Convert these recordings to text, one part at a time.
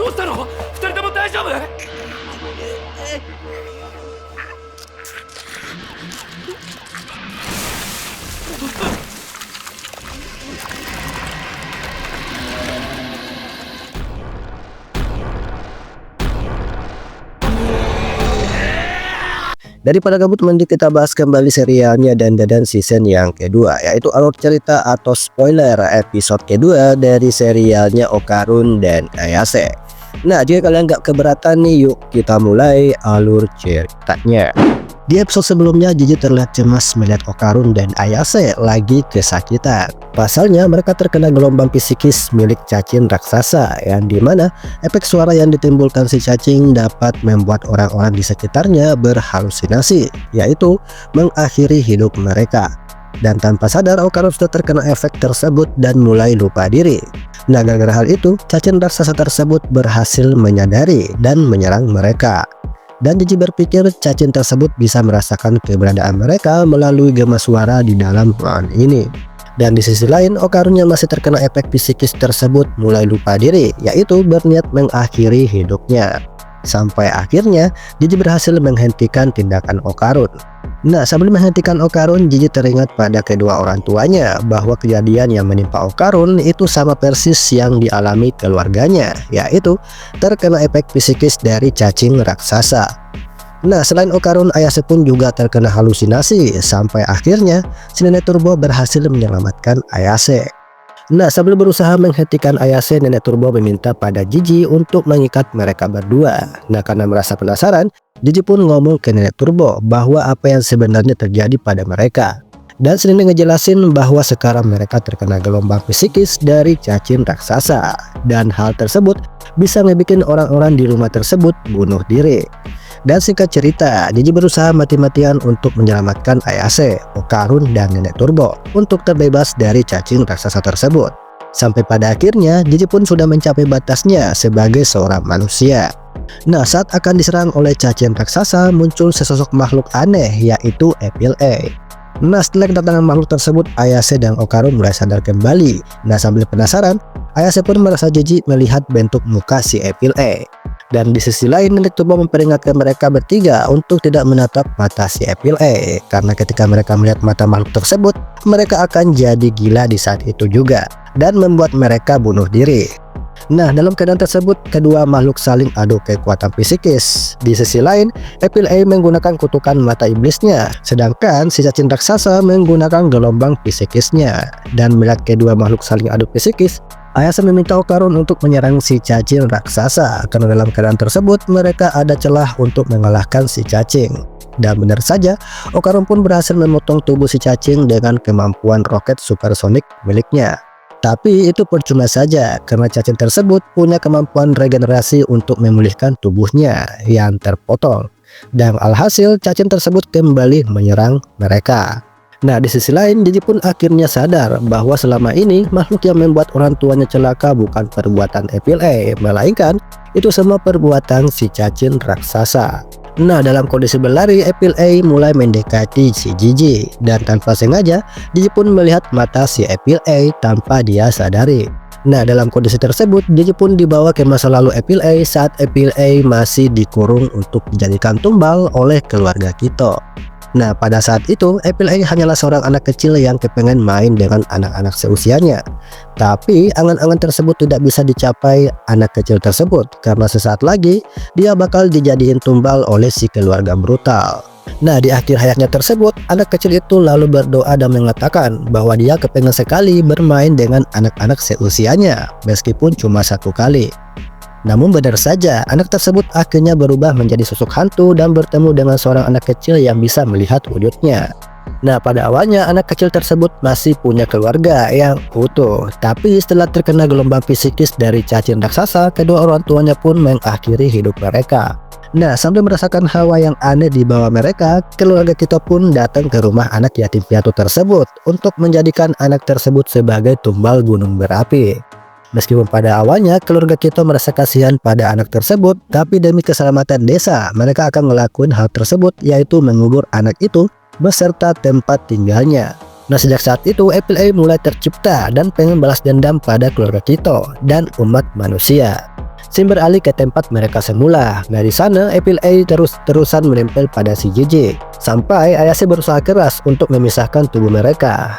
うしたの？二人とも大丈夫？Daripada gabut, mending kita bahas kembali serialnya Dandadan season yang kedua, yaitu alur cerita atau spoiler episode kedua dari serialnya Okarun dan Ayase. Nah, jika kalian gak keberatan nih, yuk kita mulai alur ceritanya. Di episode sebelumnya, Jiji terlihat cemas melihat Okarun dan Ayase lagi kesakitan. Pasalnya, mereka terkena gelombang psikis milik cacing raksasa, yang dimana efek suara yang ditimbulkan si cacing dapat membuat orang-orang di sekitarnya berhalusinasi, yaitu mengakhiri hidup mereka. Dan tanpa sadar, Okarun sudah terkena efek tersebut dan mulai lupa diri. Nah, gara-gara hal itu, cacing raksasa tersebut berhasil menyadari dan menyerang mereka. Dan Jiji berpikir cacing tersebut bisa merasakan keberadaan mereka melalui gema suara di dalam ruangan ini. Dan di sisi lain, Okarun yang masih terkena efek psikis tersebut mulai lupa diri, yaitu berniat mengakhiri hidupnya. Sampai akhirnya, Jiji berhasil menghentikan tindakan Okarun. Nah, sebelum menghentikan Okarun, Jiji teringat pada kedua orang tuanya bahwa kejadian yang menimpa Okarun itu sama persis yang dialami keluarganya, yaitu terkena efek psikis dari cacing raksasa. Nah, selain Okarun, Ayase pun juga terkena halusinasi sampai akhirnya si nenek turbo berhasil menyelamatkan Ayase. Nah, sambil berusaha menghentikan Ayase, nenek turbo meminta pada Jiji untuk mengikat mereka berdua. Nah, karena merasa penasaran, Jiji pun ngomong ke nenek turbo bahwa apa yang sebenarnya terjadi pada mereka. Dan si nenek ngejelasin bahwa sekarang mereka terkena gelombang psikis dari cacing raksasa. Dan hal tersebut bisa ngebikin orang-orang di rumah tersebut bunuh diri. Dan singkat cerita, Jiji berusaha mati-matian untuk menyelamatkan Ayase, Okarun, dan nenek turbo untuk terbebas dari cacing raksasa tersebut. Sampai pada akhirnya, Jiji pun sudah mencapai batasnya sebagai seorang manusia. Nah, saat akan diserang oleh cacing raksasa, muncul sesosok makhluk aneh, yaitu Evil A. Nah, setelah kedatangan makhluk tersebut, Ayase dan Okarun mulai sadar kembali. Nah, sambil penasaran, Ayase pun merasa jijik melihat bentuk muka si Evil A. Dan di sisi lain, nenek turbo memperingatkan mereka bertiga untuk tidak menatap mata si Evil A, karena ketika mereka melihat mata makhluk tersebut, mereka akan jadi gila di saat itu juga dan membuat mereka bunuh diri. Nah, dalam keadaan tersebut, kedua makhluk saling adu kekuatan psikis. Di sisi lain, Evil A menggunakan kutukan mata iblisnya, sedangkan si cacing raksasa menggunakan gelombang psikisnya. Dan melihat kedua makhluk saling adu psikis, Ayase meminta Okarun untuk menyerang si cacing raksasa, karena dalam keadaan tersebut mereka ada celah untuk mengalahkan si cacing. Dan benar saja, Okarun pun berhasil memotong tubuh si cacing dengan kemampuan roket supersonik miliknya. Tapi itu percuma saja, karena cacing tersebut punya kemampuan regenerasi untuk memulihkan tubuhnya yang terpotong. Dan alhasil, cacing tersebut kembali menyerang mereka. Nah, di sisi lain, Jiji pun akhirnya sadar bahwa selama ini makhluk yang membuat orang tuanya celaka bukan perbuatan Evil A, melainkan itu semua perbuatan si cacing raksasa. Nah, dalam kondisi berlari, Evil A mulai mendekati si Jiji, dan tanpa sengaja, Jiji pun melihat mata si Evil A tanpa dia sadari. Nah, dalam kondisi tersebut, Jiji pun dibawa ke masa lalu Evil A saat Evil A masih dikurung untuk dijadikan tumbal oleh keluarga Kito. Nah, pada saat itu, Evil A hanyalah seorang anak kecil yang kepengen main dengan anak-anak seusianya. Tapi, angan-angan tersebut tidak bisa dicapai anak kecil tersebut, karena sesaat lagi, dia bakal dijadiin tumbal oleh si keluarga brutal. Nah, di akhir hayatnya tersebut, anak kecil itu lalu berdoa dan mengatakan bahwa dia kepengen sekali bermain dengan anak-anak seusianya, meskipun cuma satu kali. Namun benar saja, anak tersebut akhirnya berubah menjadi sosok hantu dan bertemu dengan seorang anak kecil yang bisa melihat wujudnya. Nah, pada awalnya anak kecil tersebut masih punya keluarga yang utuh. Tapi setelah terkena gelombang psikis dari cacing raksasa, kedua orang tuanya pun mengakhiri hidup mereka. Nah, sambil merasakan hawa yang aneh di bawah mereka, keluarga Kito pun datang ke rumah anak yatim piatu tersebut untuk menjadikan anak tersebut sebagai tumbal gunung berapi. Meskipun pada awalnya keluarga Kito merasa kasihan pada anak tersebut, tapi demi keselamatan desa, mereka akan ngelakuin hal tersebut, yaitu mengubur anak itu beserta tempat tinggalnya. Nah, sejak saat itu Evil A mulai tercipta dan pengen balas dendam pada keluarga Kito dan umat manusia. Shin beralih ke tempat mereka semula. Nah di sana Apple A terus-terusan menempel pada si JJ sampai Ayase berusaha keras untuk memisahkan tubuh mereka.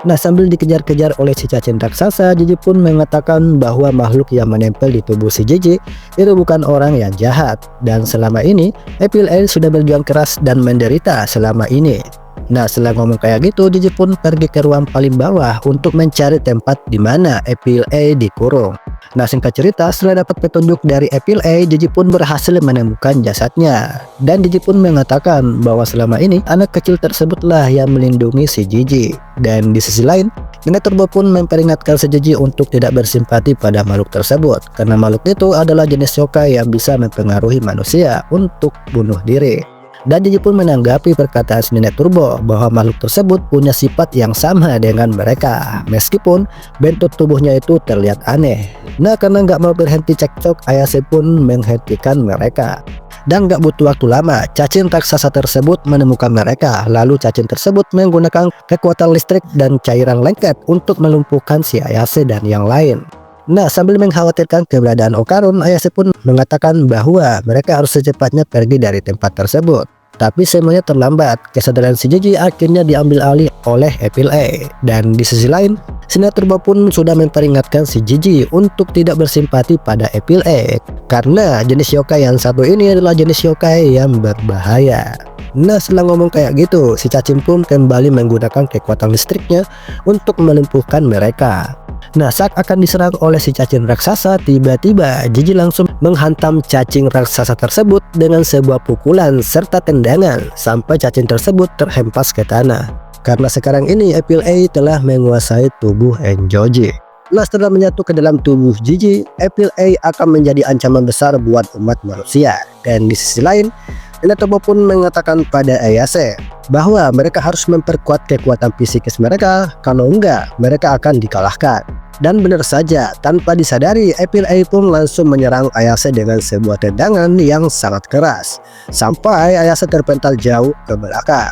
Nah sambil dikejar-kejar oleh si cacing raksasa, JJ pun mengatakan bahwa makhluk yang menempel di tubuh si JJ itu bukan orang yang jahat, dan selama ini Apple A sudah berjuang keras dan menderita selama ini. Nah setelah ngomong kayak gitu, JJ pun pergi ke ruang paling bawah untuk mencari tempat di mana Apple A dikurung. Nah singkat cerita, setelah dapat petunjuk dari Apple A, JJ pun berhasil menemukan jasadnya. Dan JJ pun mengatakan bahwa selama ini anak kecil tersebutlah yang melindungi si JJ. Dan di sisi lain, Nenek Turbo pun memperingatkan si JJ untuk tidak bersimpati pada makhluk tersebut, karena makhluk itu adalah jenis yokai yang bisa mempengaruhi manusia untuk bunuh diri. Dan JJ pun menanggapi perkataan Nenek Turbo bahwa makhluk tersebut punya sifat yang sama dengan mereka, meskipun bentuk tubuhnya itu terlihat aneh. Nah karena nggak mau berhenti cekcok, Ayase pun menghentikan mereka. Dan nggak butuh waktu lama, cacing raksasa tersebut menemukan mereka. Lalu cacing tersebut menggunakan kekuatan listrik dan cairan lengket untuk melumpuhkan si Ayase dan yang lain. Nah sambil mengkhawatirkan keberadaan Okarun, Ayase pun mengatakan bahwa mereka harus secepatnya pergi dari tempat tersebut. Tapi semuanya terlambat, kesadaran si JJ akhirnya diambil alih oleh Apple A. Dan di sisi lain, Nenek Turbo pun sudah memperingatkan si JJ untuk tidak bersimpati pada Apple A, karena jenis yokai yang satu ini adalah jenis yokai yang berbahaya. Nah setelah ngomong kayak gitu, si cacing pun kembali menggunakan kekuatan listriknya untuk melumpuhkan mereka. Nah saat akan diserang oleh si cacing raksasa, tiba-tiba JJ langsung menghantam cacing raksasa tersebut dengan sebuah pukulan serta tendangan sampai cacing tersebut terhempas ke tanah. Karena sekarang ini Apple A telah menguasai tubuh Enjoji. Nah setelah menyatu ke dalam tubuh JJ, Apple A akan menjadi ancaman besar buat umat manusia. Dan di sisi lain, Nenek Turbo pun mengatakan pada Ayase bahwa mereka harus memperkuat kekuatan psikis mereka, kalau enggak mereka akan dikalahkan. Dan benar saja, tanpa disadari Apple A pun langsung menyerang Ayase dengan sebuah tendangan yang sangat keras, sampai Ayase terpental jauh ke belakang.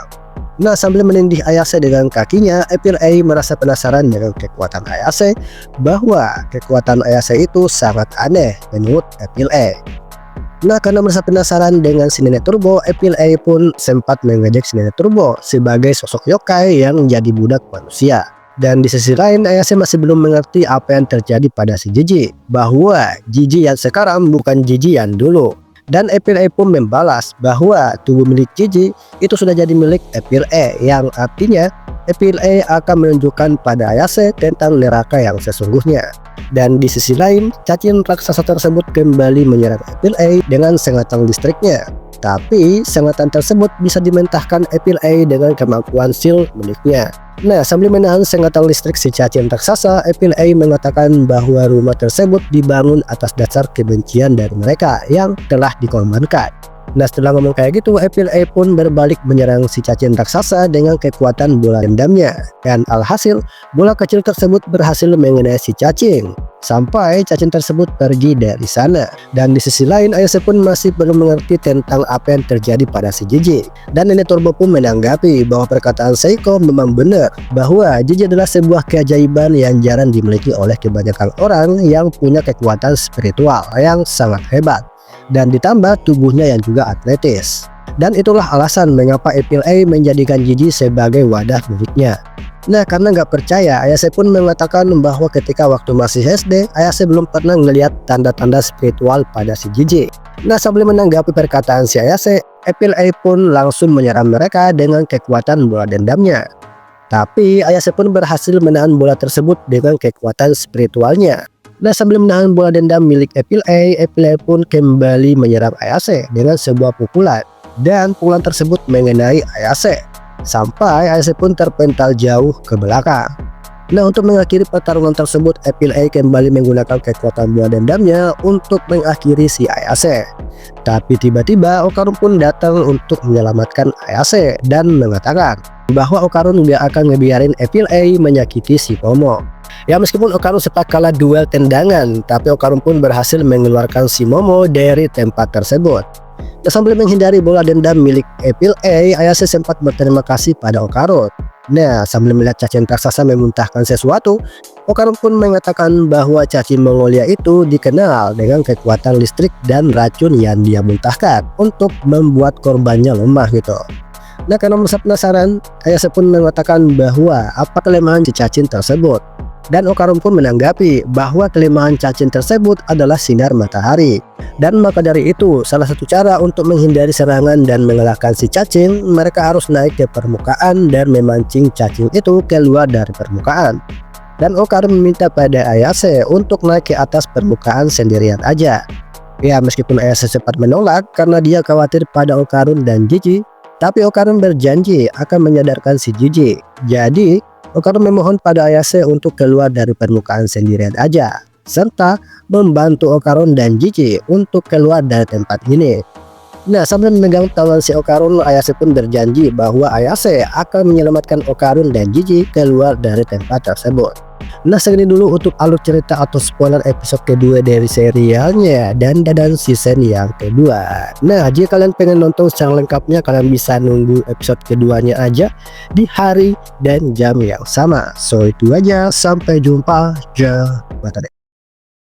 Nah sambil menindih Ayase dengan kakinya, Apple A merasa penasaran dengan kekuatan Ayase, bahwa kekuatan Ayase itu sangat aneh menurut Apple A. Nah karena merasa penasaran dengan si Nenek Turbo, Apple A pun sempat mengejek si Nenek Turbo sebagai sosok yokai yang menjadi budak manusia. Dan di sisi lain, Ayase masih belum mengerti apa yang terjadi pada si JJ, bahwa JJ yang sekarang bukan JJ yang dulu. Dan Apple A pun membalas bahwa tubuh milik JJ itu sudah jadi milik Apple A, yang artinya Apple A akan menunjukkan pada Ayase tentang neraka yang sesungguhnya. Dan di sisi lain, cacing raksasa tersebut kembali menyerang Apple A dengan sengatan listriknya. Tapi sengatan tersebut bisa dimentahkan Apple A dengan kemampuan shield miliknya. Nah sambil menahan sengatan listrik si cacing raksasa, Apple A mengatakan bahwa rumah tersebut dibangun atas dasar kebencian dari mereka yang telah dikorbankan. Nah setelah ngomong kayak gitu, Apple A pun berbalik menyerang si cacing raksasa dengan kekuatan bola dendamnya. Dan alhasil, bola kecil tersebut berhasil mengenai si cacing, sampai cacing tersebut pergi dari sana. Dan di sisi lain, Ayase pun masih belum mengerti tentang apa yang terjadi pada si JJ. Dan Nenek Turbo pun menanggapi bahwa perkataan Seiko memang benar, bahwa JJ adalah sebuah keajaiban yang jarang dimiliki oleh kebanyakan orang yang punya kekuatan spiritual yang sangat hebat. Dan ditambah tubuhnya yang juga atletis. Dan itulah alasan mengapa Apple A menjadikan JJ sebagai wadah miliknya. Nah karena nggak percaya, Ayase pun mengatakan bahwa ketika waktu masih SD, Ayase belum pernah melihat tanda-tanda spiritual pada si JJ. Nah sambil menanggapi perkataan si Ayase, Apple A pun langsung menyerang mereka dengan kekuatan bola dendamnya. Tapi Ayase pun berhasil menahan bola tersebut dengan kekuatan spiritualnya. Nah sambil menahan bola dendam milik Apple A pun kembali menyerang Ayase dengan sebuah pukulan. Dan pukulan tersebut mengenai Ayase, sampai Ayase pun terpental jauh ke belakang. Nah untuk mengakhiri pertarungan tersebut, Apple A kembali menggunakan kekuatan bola dendamnya untuk mengakhiri si Ayase. Tapi tiba-tiba Okarun pun datang untuk menyelamatkan Ayase dan mengatakan bahwa Okarun gak akan ngebiarin Apple A menyakiti si Momo. Ya meskipun Okarun sempat kalah duel tendangan, tapi Okarun pun berhasil mengeluarkan si Momo dari tempat tersebut. Sambil menghindari bola dendam milik Apple A, Ayase sempat berterima kasih pada Okarun Nah, sambil melihat cacing raksasa memuntahkan sesuatu, Okarun pun mengatakan bahwa cacing Mongolia itu dikenal dengan kekuatan listrik dan racun yang dia muntahkan untuk membuat korbannya lemah gitu. Nah, karena merasa penasaran, Ayase pun mengatakan bahwa apa kelemahan si cacing tersebut. Dan Okarun pun menanggapi bahwa kelemahan cacing tersebut adalah sinar matahari. Dan maka dari itu, salah satu cara untuk menghindari serangan dan mengalahkan si cacing, mereka harus naik ke permukaan dan memancing cacing itu keluar dari permukaan. Dan Okarun meminta pada Ayase untuk naik ke atas permukaan sendirian aja. Ya, meskipun Ayase sempat menolak karena dia khawatir pada Okarun dan Jiji, tapi Okarun berjanji akan menyadarkan si Jiji. Jadi, Okarun memohon pada Ayase untuk keluar dari permukaan sendirian aja, serta membantu Okarun dan Jiji untuk keluar dari tempat ini. Nah, sambil memegang tangan si Okarun, Ayase pun berjanji bahwa Ayase akan menyelamatkan Okarun dan Jiji keluar dari tempat tersebut. Nah, segini dulu untuk alur cerita atau spoiler episode kedua dari serialnya Dandadan season yang kedua. Nah, jika kalian pengen nonton secara lengkapnya, kalian bisa nunggu episode keduanya aja di hari dan jam yang sama. So, itu aja. Sampai jumpa. Jakarta.